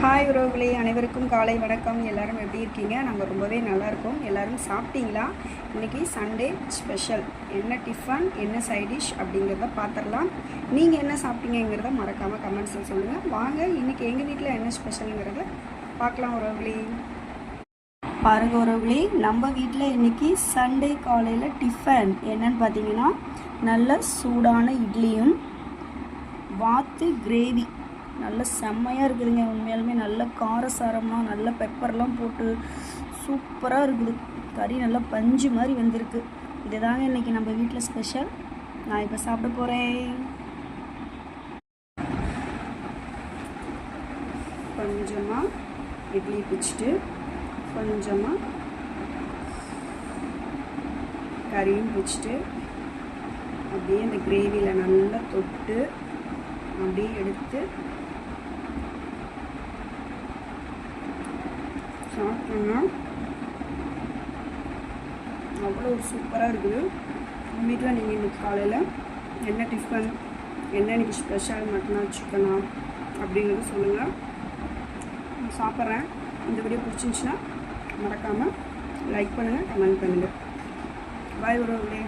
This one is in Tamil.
ஹாய் உறவுகளே, அனைவருக்கும் காலை வணக்கம். எல்லோரும் எப்படி இருக்கீங்க? நாங்கள் ரொம்பவே நல்லாயிருக்கோம். எல்லோரும் சாப்பிட்டீங்களா? இன்றைக்கி சண்டே ஸ்பெஷல் என்ன டிஃபன், என்ன சைட் டிஷ் அப்படிங்கிறத பார்த்துடலாம். நீங்கள் என்ன சாப்பிட்டீங்கிறத மறக்காமல் கமெண்ட்ஸில் சொல்லுங்கள். வாங்க இன்றைக்கி எங்கள் வீட்டில் என்ன ஸ்பெஷலுங்கிறத பார்க்கலாம் உறவுகளே. பாருங்கள் உறவுகளே, நம்ம வீட்டில் இன்றைக்கி சண்டே காலையில் டிஃபன் என்னன்னு பார்த்தீங்கன்னா, நல்ல சூடான இட்லியும் வாத்து கிரேவி நல்ல செம்மையாக இருக்குதுங்க. உண்மையாலுமே நல்ல காரசாரமாக நல்ல பெப்பர்லாம் போட்டு சூப்பராக இருக்குது. கறி நல்லா பஞ்சு மாதிரி வந்திருக்கு. இதுதாங்க இன்றைக்கி நம்ம வீட்டில் ஸ்பெஷல். நான் இப்போ சாப்பிட போகிறேன். கொஞ்சமாக இட்லி பிச்சுட்டு கொஞ்சமாக கறியும் பிச்சுட்டு அப்படியே அந்த கிரேவியில் நல்லா தொட்டு அப்படியே எடுத்து சாப்பிட்டோம்னா அவ்வளோ சூப்பராக இருக்குது. உங்கள் வீட்டில் நீங்கள் இன்றைக்கி காலையில் என்ன டிஃபன், என்ன இன்றைக்கி ஸ்பெஷல், மட்டனா சிக்கனா அப்படிங்கிறது சொல்லுங்கள். நான் சாப்பிட்றேன். இந்த வீடியோ பிடிச்சிருந்துச்சுன்னா மறக்காமல் லைக் பண்ணுங்கள், கமெண்ட் பண்ணுங்கள். பாய் உறவுகளே.